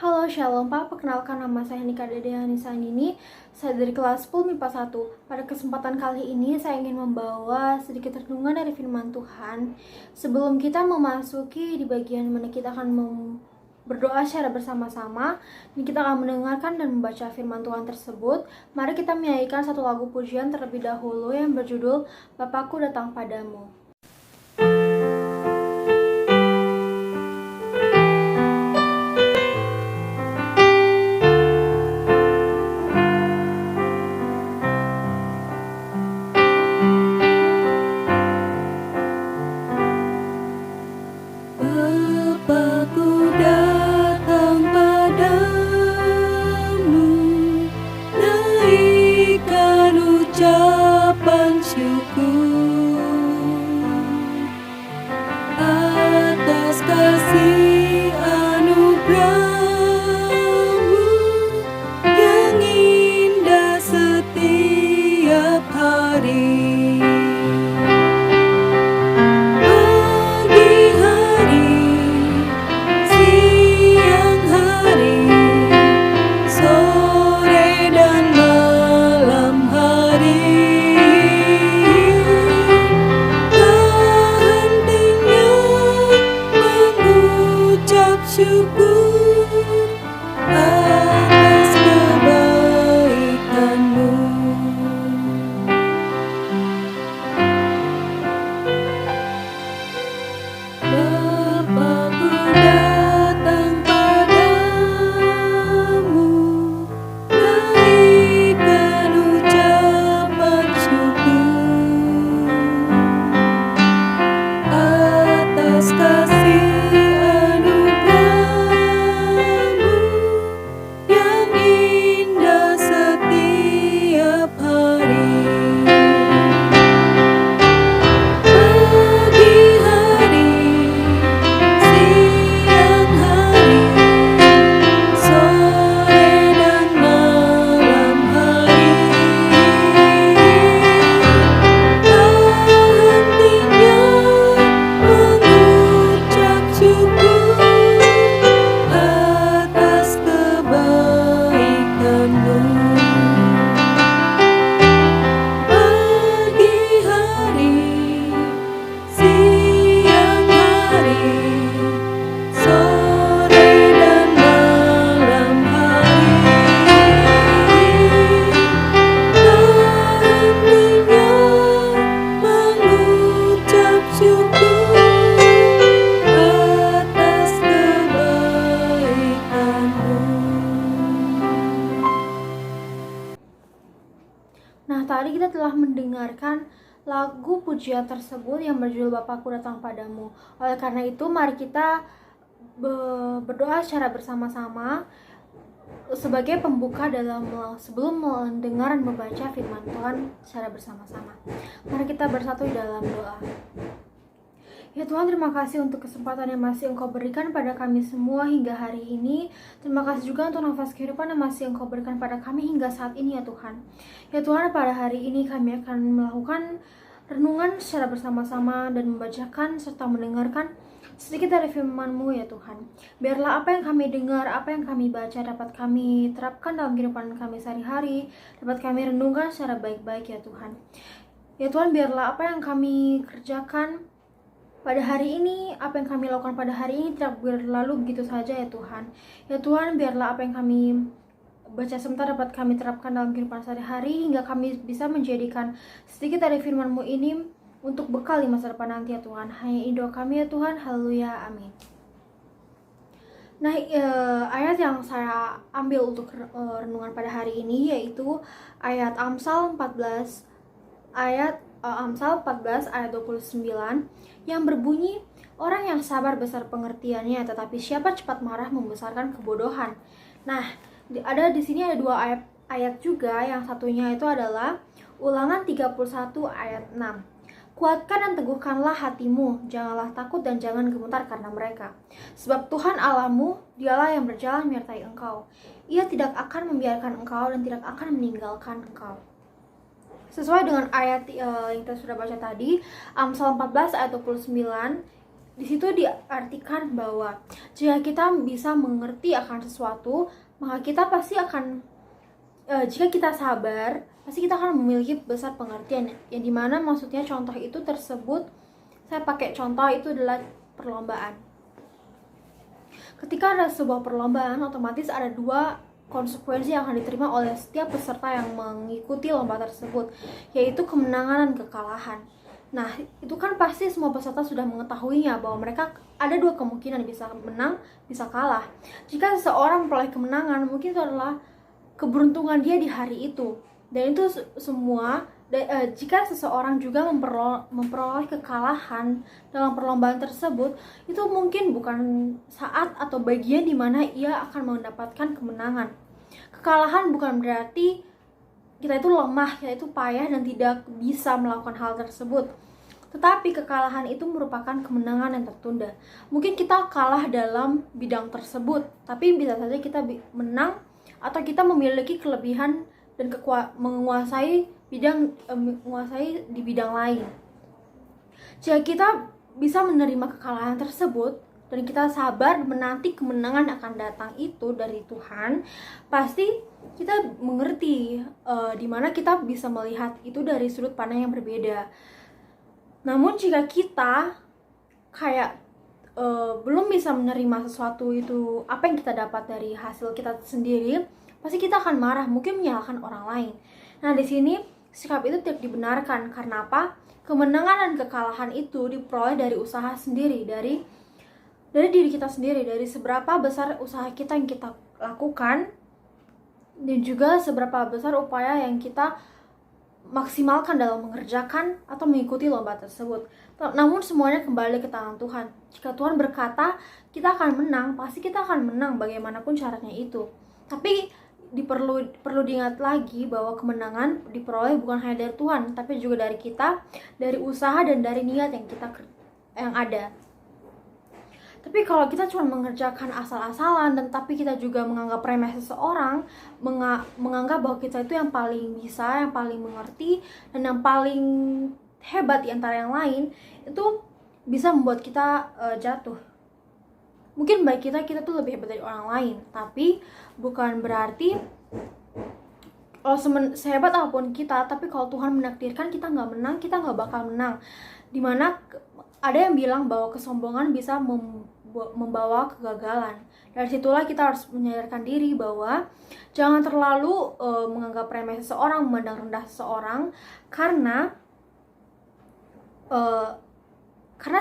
Halo, Shalom Pak. Perkenalkan, nama saya Nika Dede Hanisa Nini. Saya dari kelas 10 MIPA 1. Pada kesempatan kali ini saya ingin membawa sedikit renungan dari firman Tuhan. Sebelum kita memasuki di bagian mana kita akan berdoa secara bersama-sama, kita akan mendengarkan dan membaca firman Tuhan tersebut. Mari kita menyanyikan satu lagu pujian terlebih dahulu yang berjudul Bapakku Datang Padamu. Nah, tadi kita telah mendengarkan lagu pujian tersebut yang berjudul Bapakku Datang Padamu. Oleh karena itu, mari kita berdoa secara bersama-sama sebagai pembuka sebelum mendengar dan membaca firman Tuhan secara bersama-sama. Mari kita bersatu dalam doa. Ya Tuhan, terima kasih untuk kesempatan yang masih Engkau berikan pada kami semua hingga hari ini. Terima kasih juga untuk nafas kehidupan yang masih Engkau berikan pada kami hingga saat ini ya Tuhan. Ya Tuhan, pada hari ini kami akan melakukan renungan secara bersama-sama dan membacakan serta mendengarkan sedikit dari firman-Mu ya Tuhan. Biarlah apa yang kami dengar, apa yang kami baca dapat kami terapkan dalam kehidupan kami sehari-hari, dapat kami renungkan secara baik-baik ya Tuhan. Ya Tuhan, biarlah apa yang kami kerjakan pada hari ini, apa yang kami lakukan pada hari ini tidak berlalu begitu saja ya Tuhan. Ya Tuhan, biarlah apa yang kami baca sebentar dapat kami terapkan dalam kehidupan sehari-hari hingga kami bisa menjadikan sedikit dari firman-Mu ini untuk bekal di masa depan nanti ya Tuhan. Hanya ini doa kami ya Tuhan. Haleluya, amin. Nah, ayat yang saya ambil untuk renungan pada hari ini yaitu ayat Amsal 14 ayat 29 yang berbunyi, orang yang sabar besar pengertiannya, tetapi siapa cepat marah membesarkan kebodohan. Nah, di sini ada dua ayat juga. Yang satunya itu adalah Ulangan 31 ayat 6. Kuatkan dan teguhkanlah hatimu, janganlah takut dan jangan gemetar karena mereka. Sebab Tuhan Allahmu, dialah yang berjalan menyertai engkau. Ia tidak akan membiarkan engkau dan tidak akan meninggalkan engkau. Sesuai dengan ayat yang kita sudah baca tadi, Amsal 14 ayat 29, di situ diartikan bahwa jika kita bisa mengerti akan sesuatu, maka kita pasti akan jika kita sabar, pasti kita akan memiliki besar pengertian. Yang dimana maksudnya contoh itu tersebut, saya pakai contoh itu adalah perlombaan. Ketika ada sebuah perlombaan, otomatis ada dua konsekuensi yang akan diterima oleh setiap peserta yang mengikuti lomba tersebut, yaitu kemenangan dan kekalahan. Nah, itu kan pasti semua peserta sudah mengetahuinya bahwa mereka ada dua kemungkinan, bisa menang, bisa kalah. Jika seseorang memperoleh kemenangan, mungkin itu adalah keberuntungan dia di hari itu. Dan itu semua, jika seseorang juga memperoleh kekalahan dalam perlombaan tersebut, itu mungkin bukan saat atau bagian di mana ia akan mendapatkan kemenangan. Kekalahan bukan berarti kita itu lemah, kita itu payah dan tidak bisa melakukan hal tersebut. Tetapi kekalahan itu merupakan kemenangan yang tertunda. Mungkin kita kalah dalam bidang tersebut, tapi bisa saja kita menang atau kita memiliki kelebihan dan menguasai di bidang lain. Jika kita bisa menerima kekalahan tersebut dan kita sabar menanti kemenangan akan datang itu dari Tuhan, pasti kita mengerti di mana kita bisa melihat itu dari sudut pandang yang berbeda. Namun jika kita kayak belum bisa menerima sesuatu itu, apa yang kita dapat dari hasil kita sendiri, pasti kita akan marah, mungkin menyalahkan orang lain. Nah, di sini sikap itu tidak dibenarkan. Karena apa? Kemenangan dan kekalahan itu diperoleh dari usaha sendiri, dari diri kita sendiri, dari seberapa besar usaha kita yang kita lakukan, dan juga seberapa besar upaya yang kita maksimalkan dalam mengerjakan atau mengikuti lomba tersebut. Namun semuanya kembali ke tangan Tuhan. Jika Tuhan berkata kita akan menang, pasti kita akan menang bagaimanapun caranya itu. Tapi perlu diingat lagi bahwa kemenangan diperoleh bukan hanya dari Tuhan, tapi juga dari kita, dari usaha dan dari niat yang ada. Tapi kalau kita cuma mengerjakan asal-asalan dan tapi kita juga menganggap remeh seseorang, menganggap bahwa kita itu yang paling bisa, yang paling mengerti, dan yang paling hebat di antara yang lain, itu bisa membuat kita jatuh. Mungkin baik kita tuh lebih hebat dari orang lain, tapi bukan berarti kalau sehebat apapun kita, tapi kalau Tuhan menakdirkan kita nggak menang, kita nggak bakal menang. Dimana ada yang bilang bahwa kesombongan bisa membawa kegagalan. Dari situlah kita harus menyadarkan diri bahwa jangan terlalu menganggap remeh seseorang, memandang rendah seseorang, karena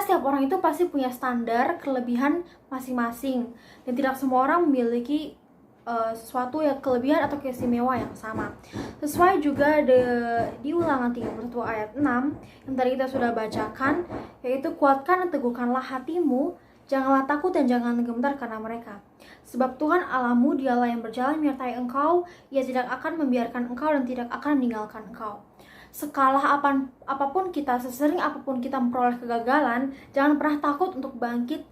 setiap orang itu pasti punya standar kelebihan masing-masing, dan tidak semua orang memiliki sesuatu yang kelebihan atau keistimewaan yang sama. Sesuai juga di Ulangan 31 ayat 6 yang tadi kita sudah bacakan, yaitu kuatkan dan teguhkanlah hatimu, janganlah takut dan jangan gemetar karena mereka. Sebab Tuhan Allahmu dialah yang berjalan menyertai engkau, Ia tidak akan membiarkan engkau dan tidak akan meninggalkan engkau. Sekalah apapun kita, sesering apapun kita memperoleh kegagalan, jangan pernah takut untuk bangkit,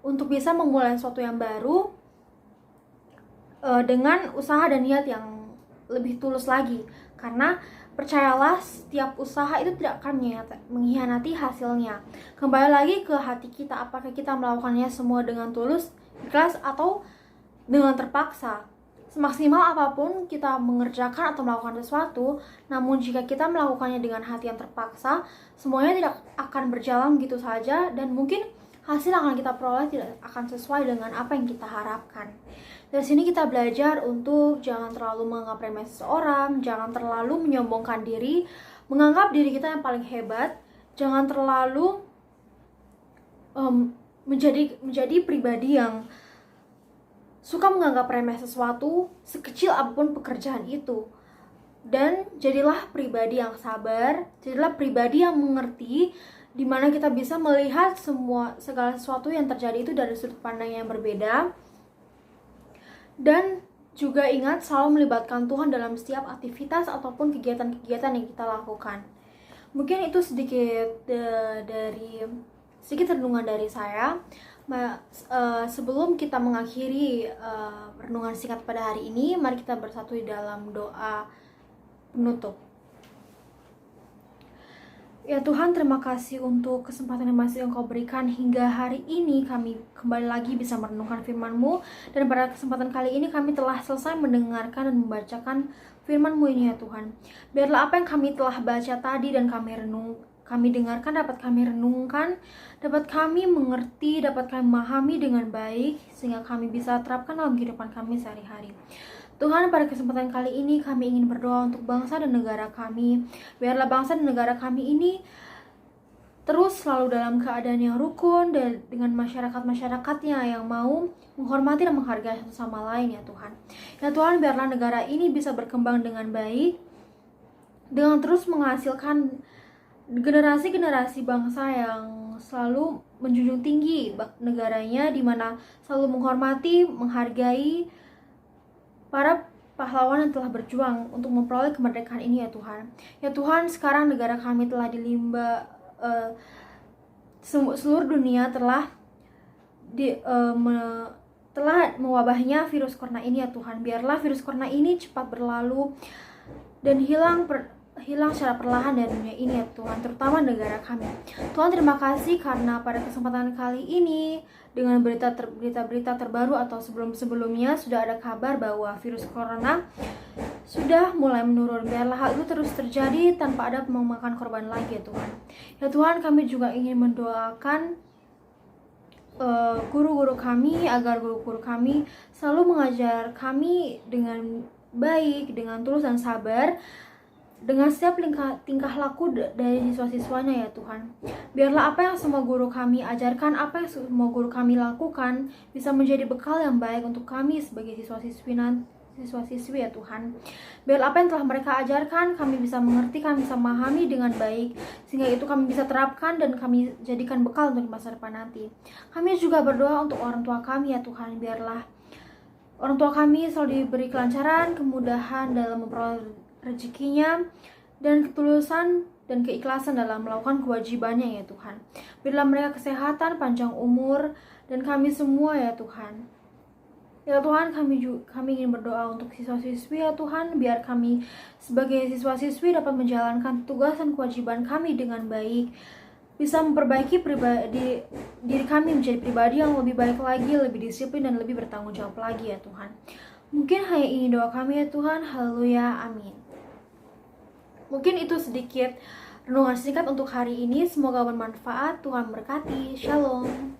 untuk bisa memulai sesuatu yang baru dengan usaha dan niat yang lebih tulus lagi. Karena percayalah, setiap usaha itu tidak akan mengkhianati hasilnya. Kembali lagi ke hati kita, apakah kita melakukannya semua dengan tulus, ikhlas, atau dengan terpaksa. Semaksimal apapun kita mengerjakan atau melakukan sesuatu, namun jika kita melakukannya dengan hati yang terpaksa, semuanya tidak akan berjalan gitu saja, dan mungkin hasil yang akan kita peroleh tidak akan sesuai dengan apa yang kita harapkan. Dari sini kita belajar untuk jangan terlalu menganggap remeh seseorang, jangan terlalu menyombongkan diri, menganggap diri kita yang paling hebat, jangan terlalu menjadi pribadi yang suka menganggap remeh sesuatu, sekecil apapun pekerjaan itu. Dan jadilah pribadi yang sabar, jadilah pribadi yang mengerti, di mana kita bisa melihat segala sesuatu yang terjadi itu dari sudut pandang yang berbeda. Dan juga ingat selalu melibatkan Tuhan dalam setiap aktivitas ataupun kegiatan-kegiatan yang kita lakukan. Mungkin itu sedikit renungan dari saya. Sebelum kita mengakhiri renungan singkat pada hari ini, mari kita bersatu di dalam doa penutup. Ya Tuhan, terima kasih untuk kesempatan yang masih Engkau berikan hingga hari ini kami kembali lagi bisa merenungkan firman-Mu. Dan pada kesempatan kali ini kami telah selesai mendengarkan dan membacakan firman-Mu ini ya Tuhan. Biarlah apa yang kami telah baca tadi dan kami dengarkan dapat kami renungkan, dapat kami mengerti, dapat kami memahami dengan baik, sehingga kami bisa terapkan dalam kehidupan kami sehari-hari. Tuhan, pada kesempatan kali ini kami ingin berdoa untuk bangsa dan negara kami. Biarlah bangsa dan negara kami ini terus selalu dalam keadaan yang rukun dan dengan masyarakat-masyarakatnya yang mau menghormati dan menghargai satu sama lain ya Tuhan. Ya Tuhan, biarlah negara ini bisa berkembang dengan baik, dengan terus menghasilkan generasi-generasi bangsa yang selalu menjunjung tinggi negaranya, di mana selalu menghormati, menghargai para pahlawan yang telah berjuang untuk memperoleh kemerdekaan ini ya Tuhan. Ya Tuhan, sekarang negara kami telah dilimba, seluruh dunia telah mewabahnya virus corona ini ya Tuhan. Biarlah virus corona ini cepat berlalu dan hilang secara perlahan dari dunia ini ya Tuhan, terutama negara kami. Tuhan, terima kasih karena pada kesempatan kali ini dengan berita-berita terbaru atau sebelum-sebelumnya sudah ada kabar bahwa virus corona sudah mulai menurun. Biarlah hal itu terus terjadi tanpa ada memakan korban lagi ya Tuhan. Ya Tuhan, kami juga ingin mendoakan guru-guru kami, agar guru-guru kami selalu mengajar kami dengan baik, dengan tulus dan sabar, dengan setiap tingkah laku dari siswa-siswanya ya Tuhan. Biarlah apa yang semua guru kami ajarkan, apa yang semua guru kami lakukan bisa menjadi bekal yang baik untuk kami sebagai siswa-siswi ya Tuhan. Biar apa yang telah mereka ajarkan kami bisa mengerti, kami bisa memahami dengan baik, sehingga itu kami bisa terapkan dan kami jadikan bekal untuk masa depan nanti. Kami juga berdoa untuk orang tua kami ya Tuhan. Biarlah orang tua kami selalu diberi kelancaran, kemudahan dalam memperoleh rezekinya, dan ketulusan dan keikhlasan dalam melakukan kewajibannya ya Tuhan. Berilah mereka kesehatan, panjang umur, dan kami semua ya Tuhan. Ya Tuhan, kami ingin berdoa untuk siswa-siswi ya Tuhan, biar kami sebagai siswa-siswi dapat menjalankan tugas dan kewajiban kami dengan baik, bisa memperbaiki diri kami menjadi pribadi yang lebih baik lagi, lebih disiplin dan lebih bertanggung jawab lagi ya Tuhan. Mungkin hanya ini doa kami ya Tuhan. Haleluya, amin. Mungkin itu sedikit renungan singkat untuk hari ini. Semoga bermanfaat. Tuhan berkati. Shalom.